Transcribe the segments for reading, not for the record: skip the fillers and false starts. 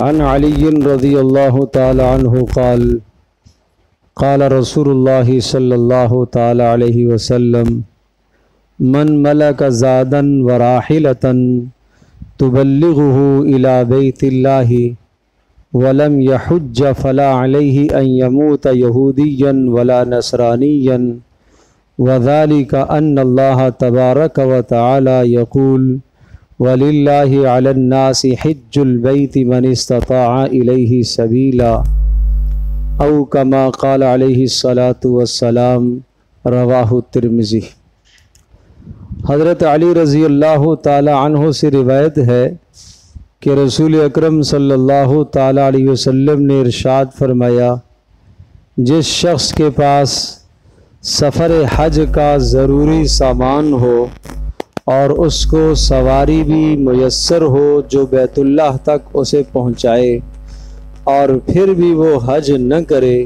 अन अली रज़ियल्लाहु ताला अन्हु क़ाल क़ाल रसूलुल्लाहि सल्लल्लाहु ताला अलैहि वसल्लम मन मलक ज़ादन व राहिलतन तुबल्लिगुहु इला बैतिल्लाहि वलम यहुज्ज फला अलैहि अन यमूत यहूदियन वला नसरानियन वज़ालिका अन्नल्लाह तबारक व तआला यक़ूल वलिल्लाहि अलन्नासि हिज्जुल बैति मन इस्तताअ इलैहि सबीला औ कमा क़ाल अलैहि सलातु वस्सलाम रवाहु तिर्मिज़ी। हज़रत अली रज़ियल्लाहु ताला अन्हु से रिवायत है कि रसूल अकरम सल्लल्लाहु ताला अलैहि वसल्लम ने इरशाद फरमाया, जिस शख्स के पास सफ़र हज का ज़रूरी सामान हो और उसको सवारी भी मुयस्सर हो जो बैतुल्लाह तक उसे पहुँचाए और फिर भी वो हज न करे,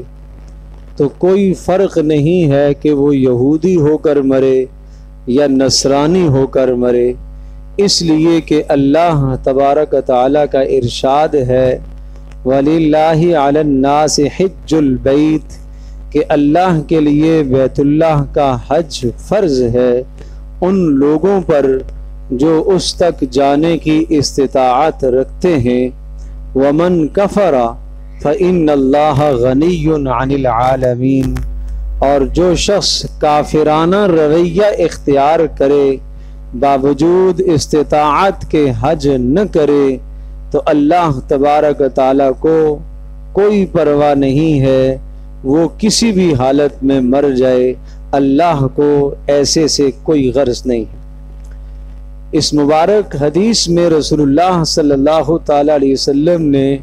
तो कोई फ़र्क नहीं है कि वो यहूदी होकर मरे या नसरानी होकर मरे, इसलिए कि अल्लाह तबारक तआला का इरशाद है वलिल्लाहि अलन्नासि हिज्जुल बैत, कि अल्लाह के लिए बैतुल्लाह का हज फ़र्ज़ है उन लोगों पर जो उस तक जाने की इस्तिताअत रखते हैं। वमन कफ़रा फ़इन्नल्लाह गनियुन अनिल आलमीन, और जो शख्स काफिराना रवैया इख्तियार करे बावजूद इस्तिताअत के हज न करे, तो अल्लाह तबारक तआला को कोई परवाह नहीं है, वो किसी भी हालत में मर जाए, अल्लाह को ऐसे से कोई गर्ज नहीं है। इस मुबारक हदीस में रसूलुल्लाह सल्लल्लाहु ताला अलैहि वसल्लम ने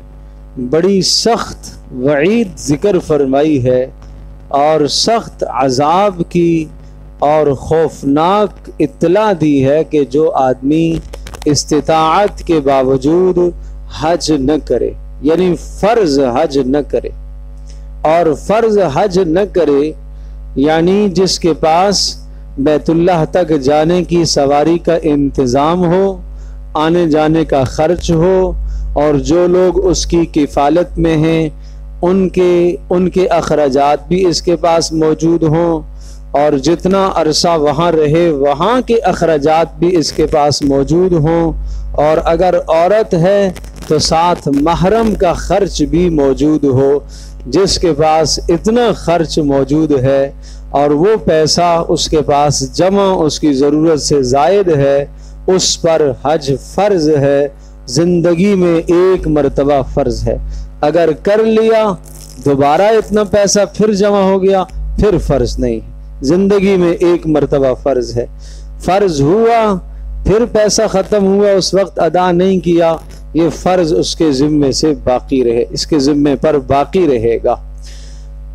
बड़ी सख्त वईद ज़िक्र फरमाई है और सख्त अज़ाब की और खौफनाक इत्तला दी है कि जो आदमी इस्तिताअत के बावजूद हज न करे, यानी फ़र्ज़ हज न करे, और फ़र्ज़ हज न करे यानी जिसके पास बैतुल्लाह तक जाने की सवारी का इंतज़ाम हो, आने जाने का ख़र्च हो, और जो लोग उसकी किफ़ालत में हैं उनके अखराजात भी इसके पास मौजूद हों, और जितना अरसा वहाँ रहे वहाँ के अखराजात भी इसके पास मौजूद हों, और अगर औरत है तो साथ महरम का ख़र्च भी मौजूद हो, जिसके पास इतना ख़र्च मौजूद है और वो पैसा उसके पास जमा उसकी ज़रूरत से ज़ायद है, उस पर हज फ़र्ज़ है, ज़िंदगी में एक मरतबा फ़र्ज़ है। अगर कर लिया दोबारा इतना पैसा फिर जमा हो गया फिर फ़र्ज़ नहीं, ज़िंदगी में एक मरतबा फ़र्ज़ है। फ़र्ज़ हुआ फिर पैसा ख़त्म हुआ, उस वक्त अदा नहीं किया, ये फ़र्ज़ उसके ज़िम्मे से बाकी रहे, इसके ज़िम्मे पर बाकी रहेगा।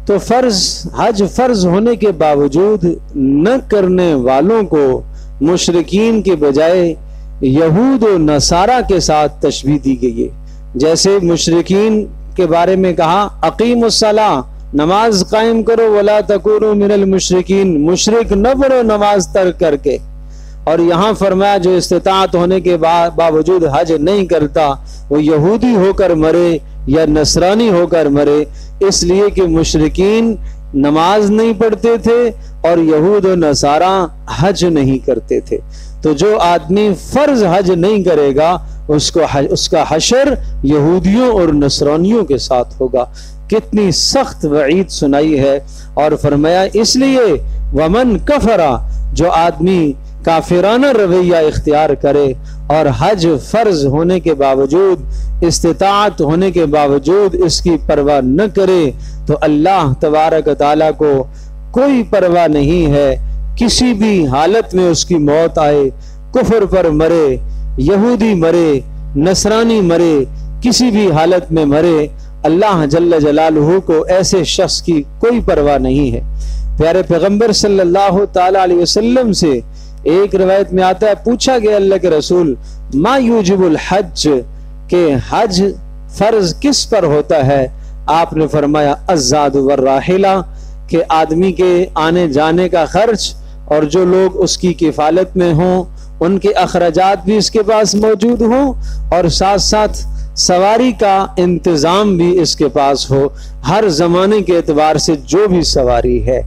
तो फ़र्ज़ हज फ़र्ज़ होने के बावजूद न करने वालों को मुशरिकीन के बजाय यहूद और नसारा के साथ तशबीह दी गई है। जैसे मुशरिकीन के बारे में कहा अकीमुस्सलाह, नमाज कायम करो, वला तकूनु मिनल मुशरिकीन, मुशरिक न बनो नमाज तर्क करके। और यहाँ फरमाया जो इस्तिताअत होने के बावजूद हज नहीं करता वो यहूदी होकर मरे या नसरानी होकर मरे, इसलिए कि मुशरिकीन नमाज नहीं पढ़ते थे और यहूद और नसारा हज नहीं करते थे। तो जो आदमी फ़र्ज़ हज नहीं करेगा उसका हशर यहूदियों और नसरानियों के साथ होगा। कितनी सख्त वईद सुनाई है, और फरमाया इसलिए वमन कफरा, जो आदमी काफिराना रवैया इख्तियार करे और हज फ़र्ज़ होने के बावजूद, इस्तिताअत होने के बावजूद इसकी परवाह न करे, तो अल्लाह तबारक तआला को कोई परवाह नहीं है, किसी भी हालत में उसकी मौत आए, कुफ्र पर मरे, यहूदी मरे, नसरानी मरे, किसी भी हालत में मरे, अल्लाह जल्ल जलालुहु को ऐसे शख्स की कोई परवाह नहीं है। प्यारे पैगंबर सल्लल्लाहु ताला अलैहि वसल्लम से एक रिवायत में आता है, पूछा गया अल्लाह के रसूल मा यूजिबुल हज, के हज फर्ज किस पर होता है? आपने फरमाया अज़्ज़ाद व राहिला, के आदमी के आने जाने का खर्च और जो लोग उसकी किफालत में हों उनके अखराजात भी इसके पास मौजूद हों, और साथ साथ सवारी का इंतज़ाम भी इसके पास हो। हर ज़माने के एतबार से जो भी सवारी है,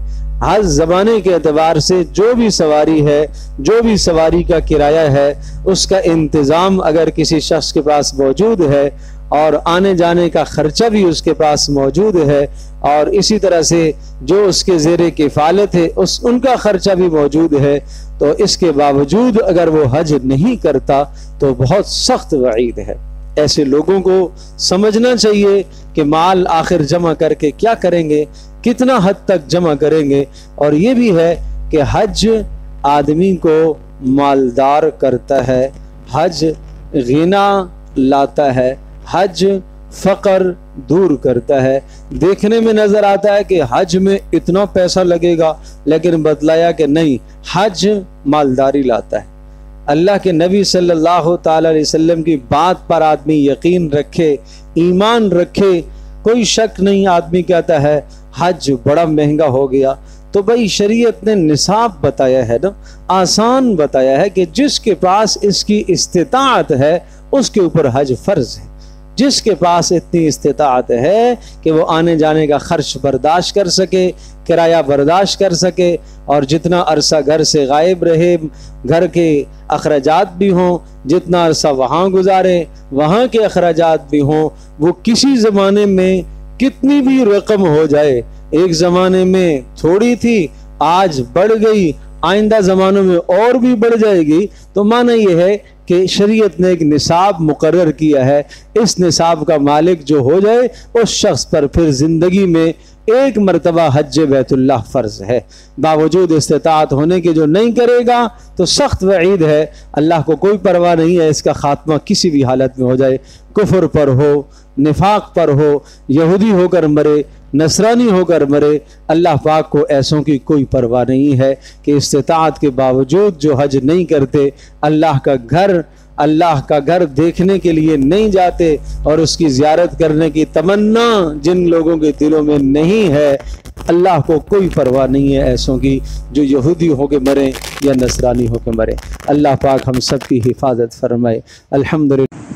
हर ज़माने के एतबार से जो भी सवारी है, जो भी सवारी का किराया है, उसका इंतज़ाम अगर किसी शख्स के पास मौजूद है और आने जाने का ख़र्चा भी उसके पास मौजूद है और इसी तरह से जो उसके ज़ेरे किफ़ालत है उनका ख़र्चा भी मौजूद है, तो इसके बावजूद अगर वो हज नहीं करता तो बहुत सख्त वईद है। ऐसे लोगों को समझना चाहिए कि माल आखिर जमा करके क्या करेंगे, कितना हद तक जमा करेंगे। और ये भी है कि हज आदमी को मालदार करता है, हज गिना लाता है, हज फ़क़र दूर करता है। देखने में नज़र आता है कि हज में इतना पैसा लगेगा, लेकिन बतलाया कि नहीं, हज मालदारी लाता है। अल्लाह के नबी सल्लल्लाहु ताला अलैहि वसल्लम की बात पर आदमी यकीन रखे, ईमान रखे। कोई शक नहीं, आदमी कहता है हज बड़ा महंगा हो गया, तो भाई शरीयत ने निसाब बताया है ना, आसान बताया है कि जिसके पास इसकी इस्तिताअत है उसके ऊपर हज फ़र्ज है। जिसके पास इतनी इस्तिताअत है कि वो आने जाने का खर्च बर्दाश्त कर सके, किराया बर्दाश्त कर सके और जितना अरसा घर से गायब रहे, घर के अखराजात भी हों, जितना अरसा वहाँ गुजारे वहाँ के अखराजात भी हों, वो किसी ज़माने में कितनी भी रकम हो जाए, एक ज़माने में थोड़ी थी आज बढ़ गई, आइंदा ज़मानों में और भी बढ़ जाएगी, तो माना यह है कि शरीयत ने एक निसाब मुकर्रर किया है। इस निसाब का मालिक जो हो जाए उस शख्स पर फिर ज़िंदगी में एक मरतबा हज बैतुल्लाह फ़र्ज है। बावजूद इस्तिताअत होने के जो नहीं करेगा तो सख्त वईद है। अल्लाह को कोई परवाह नहीं है इसका ख़ात्मा किसी भी हालत में हो जाए, कुफ्र पर हो, निफाक पर हो, यहूदी होकर मरे, नसरानी होकर मरे, अल्लाह पाक को ऐसों की कोई परवाह नहीं है कि इस्तिताअत के बावजूद जो हज नहीं करते, अल्लाह का घर देखने के लिए नहीं जाते और उसकी ज़ियारत करने की तमन्ना जिन लोगों के दिलों में नहीं है, अल्लाह को कोई परवाह नहीं है ऐसों की जो यहूदी होकर मरे या नसरानी होकर मरे। अल्लाह पाक हम सब की हिफाजत फरमाए। अल्हम्दुलिल्लाह।